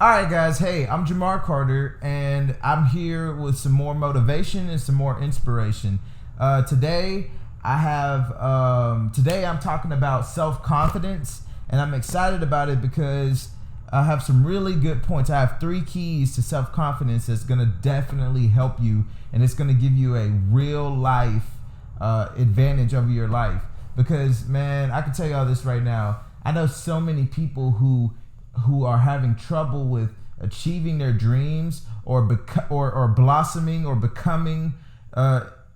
All right, guys. Hey, I'm Jamar Carter, and I'm here with some more motivation and some more inspiration. Today, I'm talking about self-confidence, and I'm excited about it because I have some really good points. I have 3 keys to self-confidence that's going to definitely help you, and it's going to give you a real life advantage over your life. Because, man, I can tell y'all this right now. I know so many people who are having trouble with achieving their dreams or blossoming or becoming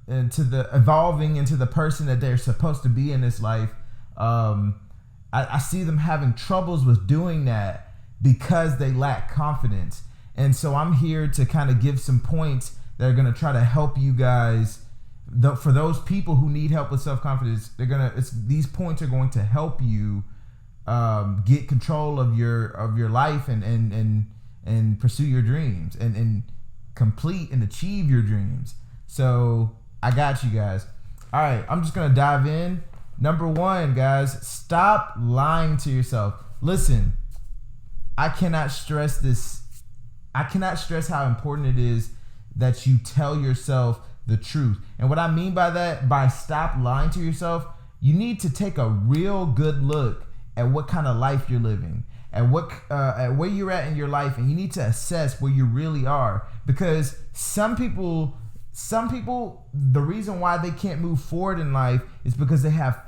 evolving into the person that they're supposed to be in this life. I see them having troubles with doing that because they lack confidence. And so I'm here to kind of give some points that are going to try to help you guys. For those people who need help with self-confidence, these points are going to help you get control of your life and pursue your dreams and complete and achieve your dreams. So I got you guys. All right, I'm just gonna dive in. Number 1, guys, stop lying to yourself. Listen, I cannot stress this. I cannot stress how important it is that you tell yourself the truth. And what I mean by that, by stop lying to yourself, you need to take a real good look at what kind of life you're living, at where you're at in your life, and you need to assess where you really are. Because some people, the reason why they can't move forward in life is because they have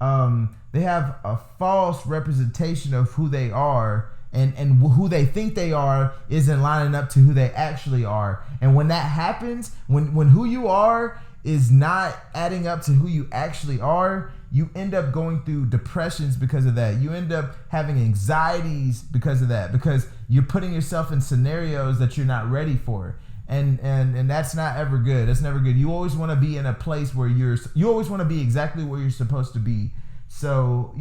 a false representation of who they are, and who they think they are isn't lining up to who they actually are. And when that happens, when who you are is not adding up to who you actually are, you end up going through depressions because of that. You end up having anxieties because of that, because you're putting yourself in scenarios that you're not ready for. And that's not ever good. That's never good. You always want to be in a place where you always want to be exactly where you're supposed to be. So,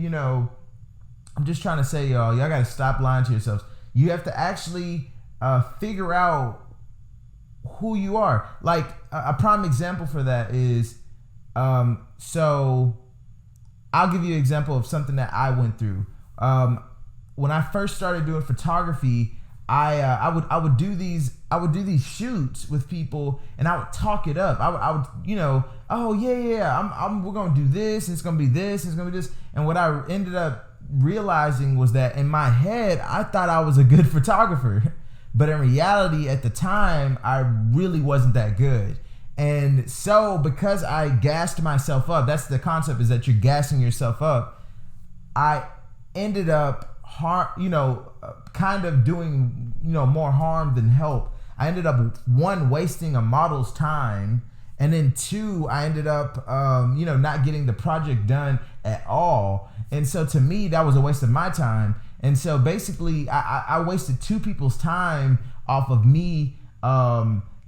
I'm just trying to say, y'all got to stop lying to yourselves. You have to actually figure out who you are. Like a prime example for that is, so I'll give you an example of something that I went through. When I first started doing photography, I would do these shoots with people, and I would talk it up. I would oh yeah, we're gonna do this, and it's gonna be this, and it's gonna be this. And what I ended up realizing was that in my head, I thought I was a good photographer, but in reality, at the time, I really wasn't that good. And so because I gassed myself up, that's the concept, is that you're gassing yourself up. I ended up kind of doing, more harm than help. I ended up, 1, wasting a model's time, and then 2, I ended up, not getting the project done at all. And so to me, that was a waste of my time. And so basically, I wasted 2 people's time off of me,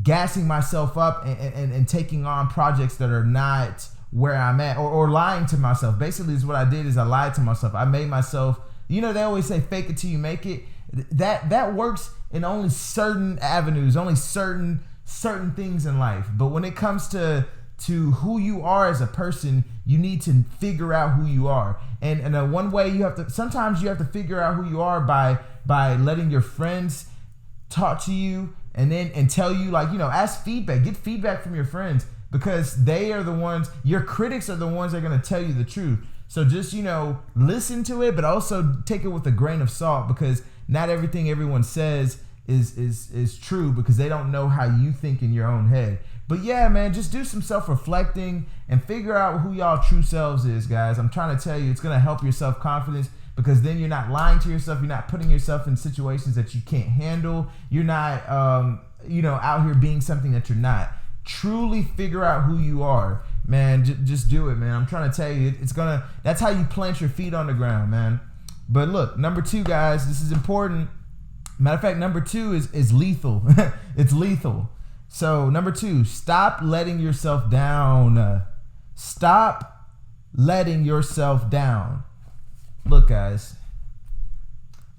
gassing myself up and taking on projects that are not where I'm at, or lying to myself. Basically, is what I did is I lied to myself. I made myself, they always say fake it till you make it. That works in only certain avenues, only certain things in life. But when it comes to who you are as a person, you need to figure out who you are. And one way sometimes you have to figure out who you are by letting your friends talk to you and tell you, ask feedback, get feedback from your friends, because they are the ones, your critics are the ones that are going to tell you the truth. So just, listen to it, but also take it with a grain of salt, because not everything everyone says is true, because they don't know how you think in your own head. But yeah, man, just do some self-reflecting and figure out who y'all true selves is, guys. I'm trying to tell you, it's going to help your self-confidence, because then you're not lying to yourself. You're not putting yourself in situations that you can't handle. You're not, out here being something that you're not. Truly figure out who you are, man. Just do it, man. I'm trying to tell you, that's how you plant your feet on the ground, man. But look, number 2, guys, this is important. Matter of fact, number 2 is lethal. It's lethal. So number 2, stop letting yourself down. Stop letting yourself down. Look, guys,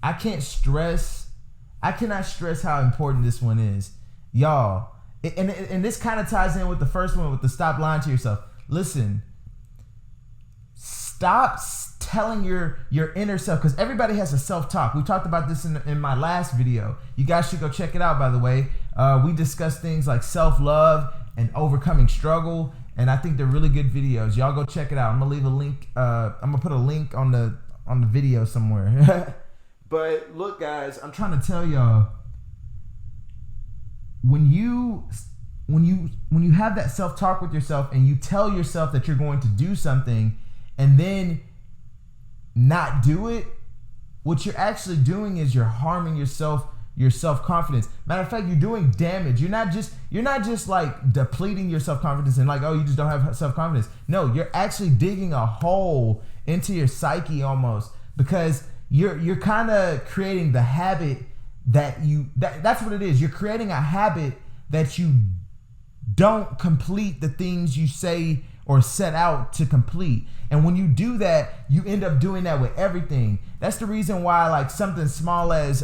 I cannot stress how important this one is. Y'all, and this kind of ties in with the first one, with the stop lying to yourself. Listen, stop telling your inner self, because everybody has a self-talk. We talked about this in my last video. You guys should go check it out, by the way. We discussed things like self-love and overcoming struggle, and I think they're really good videos. Y'all go check it out. I'm gonna leave a link. I'm gonna put a link on the video somewhere. But look, guys, I'm trying to tell y'all, when you have that self-talk with yourself and you tell yourself that you're going to do something and then not do it, what you're actually doing is you're harming yourself, your self-confidence. Matter of fact, you're doing damage. You're not just like depleting your self-confidence and like, oh, you just don't have self-confidence. No, you're actually digging a hole into your psyche almost, because you're kind of creating the habit that's what it is. You're creating a habit that you don't complete the things you say or set out to complete. And when you do that, you end up doing that with everything. That's the reason why, like, something small as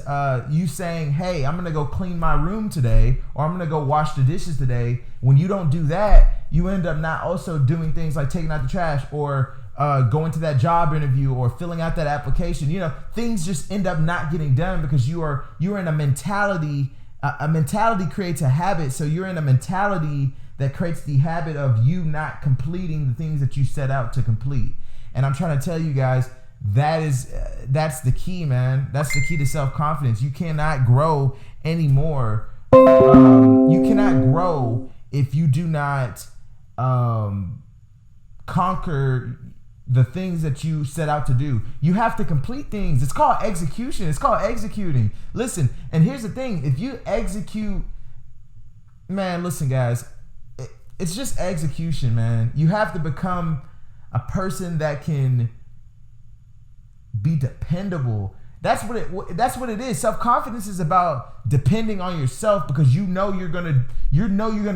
you saying, hey, I'm gonna go clean my room today, or I'm gonna go wash the dishes today. When you don't do that, you end up not also doing things like taking out the trash, or going to that job interview, or filling out that application. You know, things just end up not getting done because you're in a mentality. A mentality creates a habit. So you're in a mentality that creates the habit of you not completing the things that you set out to complete. And I'm trying to tell you guys, that's the key, man. That's the key to self-confidence. You cannot grow anymore. You cannot grow if you do not conquer the things that you set out to do. You have to complete things. It's called execution. It's called executing. Listen, and here's the thing. If you execute, man, listen, guys, it's just execution, man. You have to become a person that can be dependable. That's what it is. Self-confidence is about depending on yourself, because you know you're gonna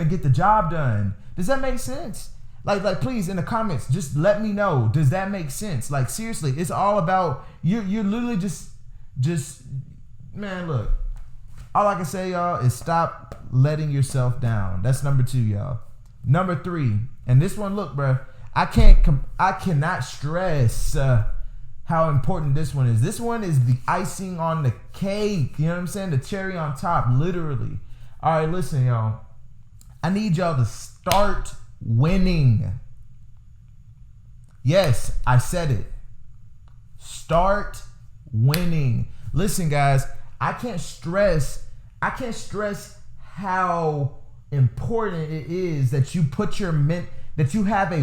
get the job done. Does that make sense? Like, please, in the comments, just let me know. Does that make sense? Like, seriously, it's all about you're literally just man, look. All I can say, y'all, is stop letting yourself down. That's number 2, y'all. Number 3, and this one, look, bro, I cannot stress how important this one is. This one is the icing on the cake. You know what I'm saying? The cherry on top, literally. All right, listen, y'all. I need y'all to start winning. Yes, I said it. Start winning. Listen, guys, I can't stress how important it is that you put that you have a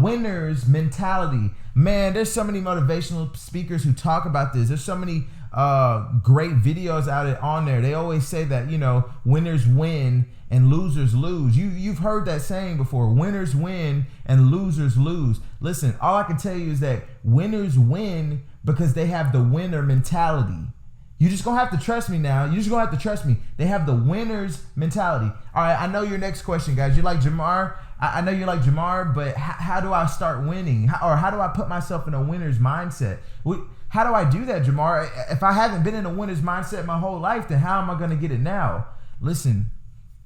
winner's mentality. Man, there's so many motivational speakers who talk about this. There's so many great videos on there. They always say that, you know, winners win and losers lose. You've heard that saying before. Winners win and losers lose. Listen, all I can tell you is that winners win because they have the winner mentality. You just gonna have to trust me now. You just gonna have to trust me. They have the winner's mentality. All right, I know your next question, guys. You're like, Jamar, I know you're like, Jamar, but how do I start winning? How do I put myself in a winner's mindset? How do I do that, Jamar? If I haven't been in a winner's mindset my whole life, then how am I gonna get it now? Listen,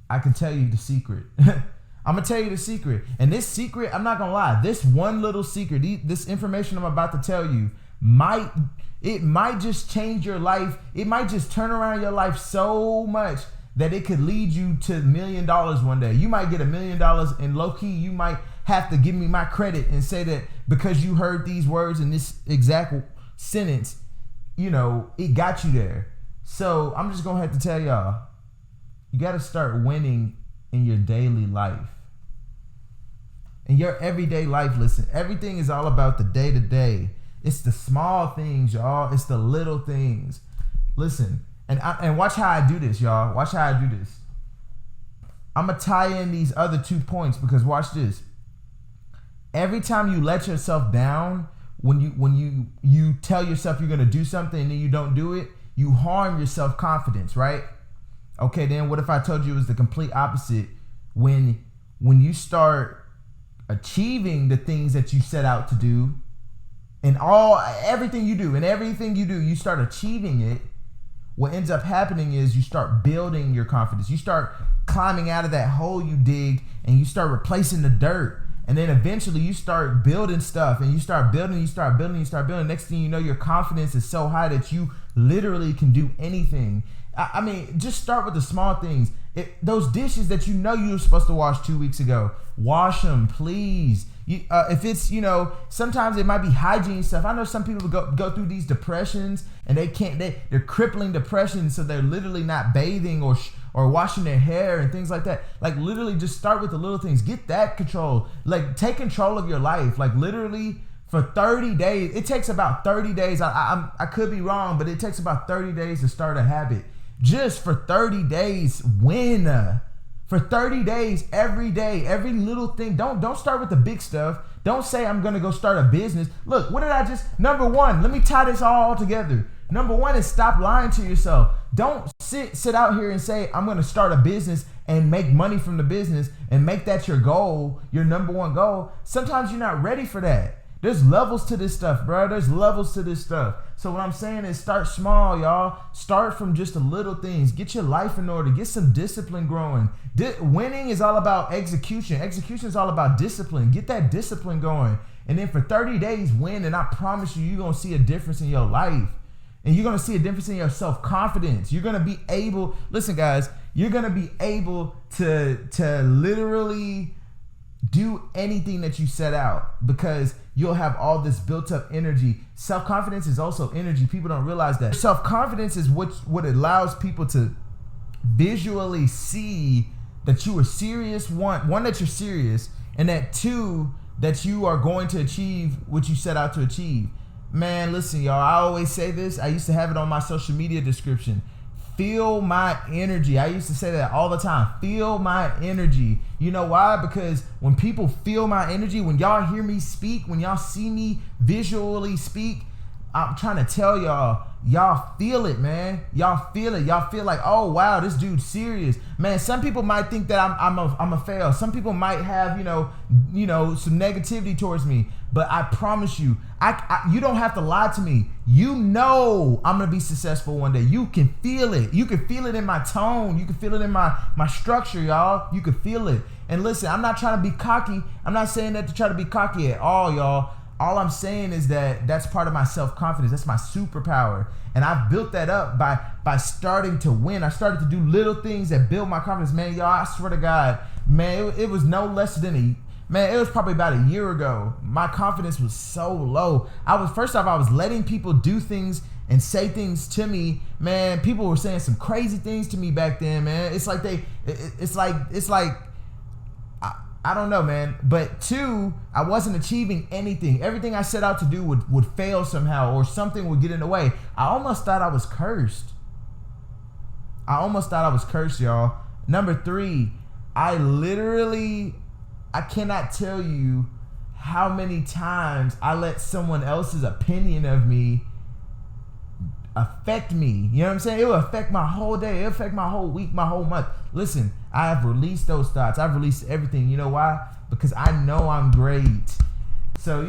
I can tell you the secret. I'm gonna tell you the secret. And this secret, I'm not gonna lie, this one little secret, this information I'm about to tell you, might just change your life. It might just turn around your life so much that it could lead you to $1 million one day. You might get $1 million, and low key, you might have to give me my credit and say that because you heard these words in this exact sentence, you know, it got you there. So I'm just gonna have to tell y'all, you gotta start winning in your daily life. In your everyday life, listen, everything is all about the day-to-day. It's the small things, y'all. It's the little things. Listen, and watch how I do this, y'all. Watch how I do this. I'm going to tie in these other 2 points, because watch this. Every time you let yourself down, when you tell yourself you're going to do something and then you don't do it, you harm your self-confidence, right? Okay, then what if I told you it was the complete opposite? When you start achieving the things that you set out to do, and everything you do, you start achieving it. What ends up happening is you start building your confidence. You start climbing out of that hole you dig, and you start replacing the dirt. And then eventually you start building stuff, and you start building. Next thing you know, your confidence is so high that you literally can do anything. I mean, just start with the small things. Those dishes that you know you were supposed to wash 2 weeks ago, wash them, please. If it's, sometimes it might be hygiene stuff. I know some people go through these depressions, and they're crippling depressions, so they're literally not bathing or washing their hair and things like that. Like, literally just start with the little things. Get that control. Like, take control of your life. Like, literally for 30 days. It takes about 30 days. I could be wrong, but it takes about 30 days to start a habit. Just for 30 days, win. For 30 days, every day, every little thing. Don't start with the big stuff. Don't say I'm going to go start a business. Look, what did I just... Number one, let me tie this all together. Number one is stop lying to yourself. Don't sit out here and say, I'm going to start a business and make money from the business and make that your goal, your number one goal. Sometimes you're not ready for that. There's levels to this stuff, bro. There's levels to this stuff. So what I'm saying is start small, y'all. Start from just the little things. Get your life in order. Get some discipline growing. Winning is all about execution. Execution is all about discipline. Get that discipline going. And then for 30 days, win. And I promise you, you're going to see a difference in your life. And you're going to see a difference in your self-confidence. You're going to be able, listen guys, you're going to be able to literally do anything that you set out, because you'll have all this built up energy. Self-confidence is also energy. People don't realize that. Self-confidence is what allows people to visually see that you are serious. One, that you're serious, and that two, that you are going to achieve what you set out to achieve. Man, listen, y'all, I always say this. I used to have it on my social media description. Feel my energy. I used to say that all the time. Feel my energy. You know why? Because when people feel my energy, when y'all hear me speak, when y'all see me visually speak, I'm trying to tell y'all feel it, man. Y'all feel it. Y'all feel like, oh wow, this dude's serious, man. Some people might think that I'm a fail. Some people might have some negativity towards me, but I promise you, you don't have to lie to me. You know I'm gonna be successful one day. You can feel it. You can feel it in my tone. You can feel it in my structure, y'all. You can feel it. And listen, I'm not trying to be cocky. I'm not saying that to try to be cocky at all, y'all. All I'm saying is that that's part of my self-confidence. That's my superpower. And I've built that up by starting to win. I started to do little things that build my confidence. Man, y'all, I swear to God, man, it was no less than it was probably about a year ago. My confidence was so low. I was letting people do things and say things to me. Man, people were saying some crazy things to me back then, man. It's like I don't know, man. But two, I wasn't achieving anything. Everything I set out to do would fail somehow, or something would get in the way. I almost thought I was cursed. Y'all. Number three, I cannot tell you how many times I let someone else's opinion of me affect me. You know what I'm saying? It will affect my whole day. It'll affect my whole week, my whole month. Listen, I have released those thoughts. I've released everything. You know why? Because I know I'm great. So,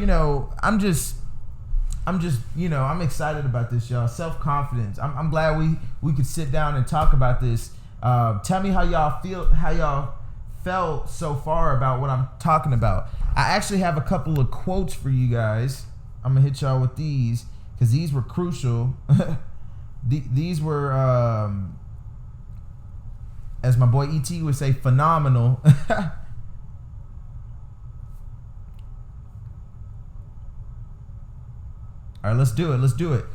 I'm excited about this, y'all. Self-confidence. I'm glad we could sit down and talk about this. Tell me how y'all felt so far about what I'm talking about. I actually have a couple of quotes for you guys. I'm gonna hit y'all with these, because these were crucial. These were, as my boy E.T. would say, phenomenal. All right, let's do it.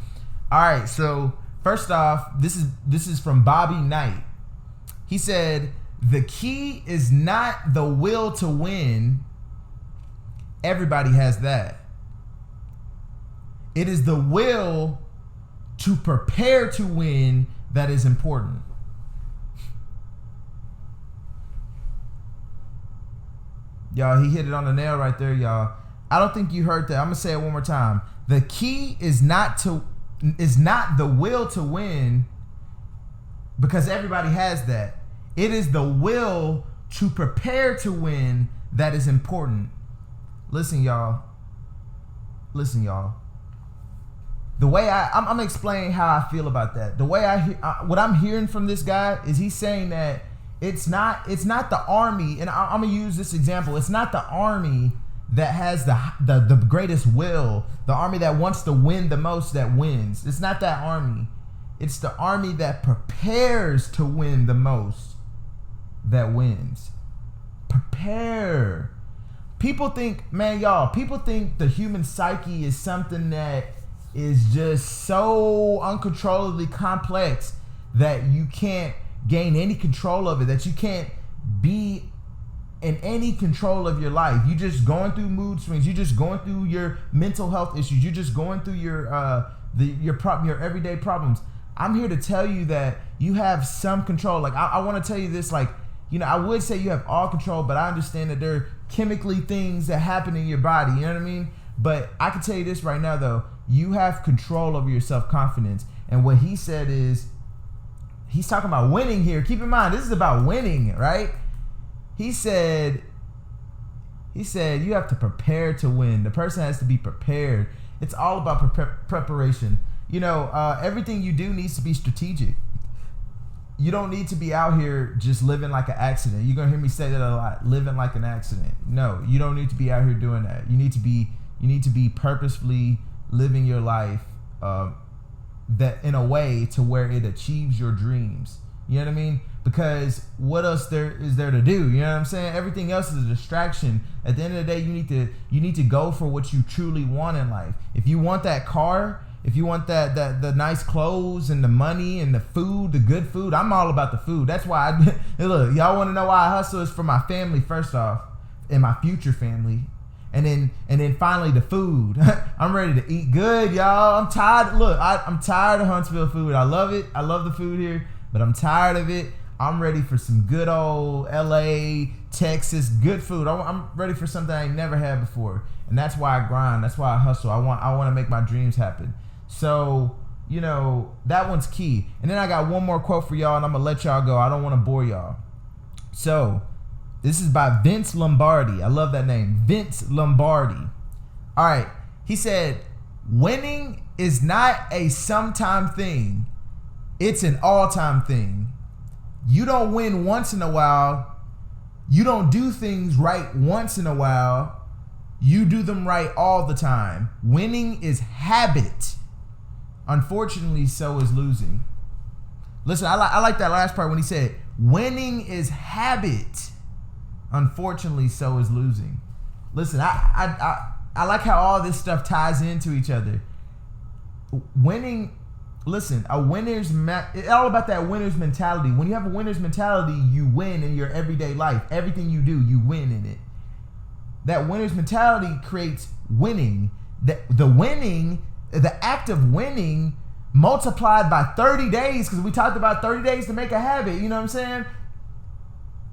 All right, so first off, this is from Bobby Knight. He said, "The key is not the will to win. Everybody has that. It is the will to prepare to win that is important." Y'all, he hit it on the nail right there, y'all. I don't think you heard that. I'm gonna say it one more time. The key is not the will to win, because everybody has that. It is the will to prepare to win that is important. Listen, y'all. The way I'm gonna explain how I feel about that. The way what I'm hearing from this guy is he's saying that It's not the army, and I'm gonna use this example. It's not the army that has the greatest will, the army that wants to win the most that wins. It's not that army. It's the army that prepares to win the most that wins. Prepare. People think the human psyche is something that is just so uncontrollably complex that you can't gain any control of it, that you can't be in any control of your life. You just going through mood swings. You just going through your mental health issues. You just going through your everyday problems. I'm here to tell you that you have some control. Like I want to tell you this, like, you know, I would say you have all control, but I understand that there are chemically things that happen in your body. You know what I mean? But I can tell you this right now, though. You have control over your self-confidence. And what he said is, he's talking about winning here. Keep in mind, this is about winning, right? He said you have to prepare to win. The person has to be prepared. It's all about preparation. You know, everything you do needs to be strategic. You don't need to be out here just living like an accident. You're gonna hear me say that a lot. Living like an accident. No, you don't need to be out here doing that. You need to be purposefully living your life that in a way to where it achieves your dreams. You know what I mean? Because what else is there to do? You know what I'm saying? Everything else is a distraction. At the end of the day, you need to go for what you truly want in life. If you want that car, if you want the nice clothes and the money and the food, the good food, I'm all about the food. That's why look, y'all want to know why I hustle? Is for my family first off, and my future family. And then finally the food. I'm ready to eat good, y'all. I'm tired. Look, I'm tired of Huntsville food. I love it. I love the food here, but I'm tired of it. I'm ready for some good old LA, Texas, good food. I'm ready for something I ain't never had before. And that's why I grind. That's why I hustle. I want to make my dreams happen. So, you know, that one's key. And then I got one more quote for y'all, and I'm going to let y'all go. I don't want to bore y'all. So, this is by Vince Lombardi. I love that name. Vince Lombardi. All right. He said, winning is not a sometime thing. It's an all-time thing. You don't win once in a while. You don't do things right once in a while. You do them right all the time. Winning is habit. Unfortunately, so is losing. Listen, I like that last part when he said, winning is habit. Unfortunately, so is losing. Listen, I like how all this stuff ties into each other. Winning, listen, it's all about that winner's mentality. When you have a winner's mentality, you win in your everyday life. Everything you do, you win in it. That winner's mentality creates winning. The act of winning multiplied by 30 days, because we talked about 30 days to make a habit, you know what I'm saying,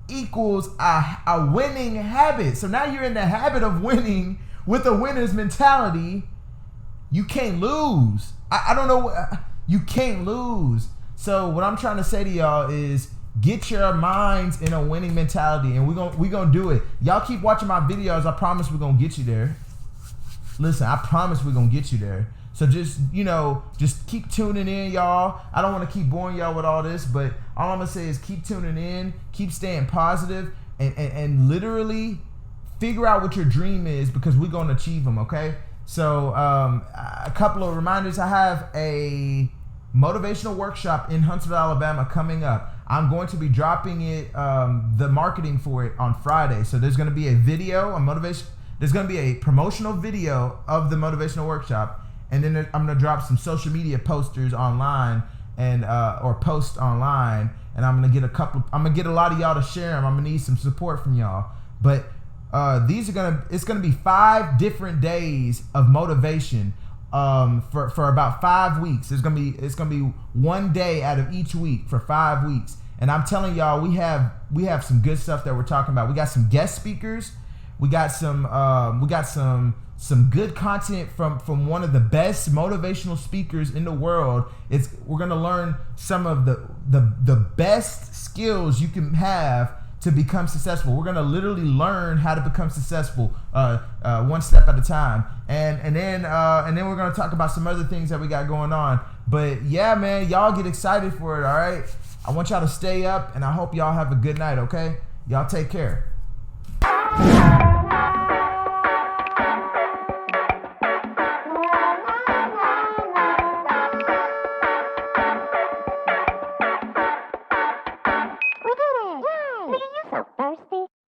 equals a winning habit. So now you're in the habit of winning with a winner's mentality. You can't lose. I don't know. You can't lose. So what I'm trying to say to y'all is get your minds in a winning mentality, and we're gonna do it. Y'all keep watching my videos. I promise we're gonna get you there. Listen, I promise we're gonna get you there. So just keep tuning in, y'all. I don't want to keep boring y'all with all this, but all I'm gonna say is keep tuning in, keep staying positive, and literally figure out what your dream is, because we're gonna achieve them. Okay. So a couple of reminders. I have a motivational workshop in Huntsville, Alabama coming up. I'm going to be dropping it, the marketing for it on Friday. So there's going to be a video, there's going to be a promotional video of the motivational workshop. And then I'm going to drop some social media posters online and or post online. And I'm going to get a lot of y'all to share them. I'm going to need some support from y'all. But it's going to be 5 different days of motivation for about 5 weeks. It's going to be one day out of each week for 5 weeks. And I'm telling y'all, we have some good stuff that we're talking about. We got some guest speakers. We got some good content from one of the best motivational speakers in the world. We're gonna learn some of the best skills you can have to become successful. We're gonna literally learn how to become successful one step at a time, and then we're gonna talk about some other things that we got going on. But yeah, man, y'all get excited for it. All right. I want y'all to stay up, and I hope y'all have a good night, okay? Y'all take care. We did it! Yay! Look at you so thirsty.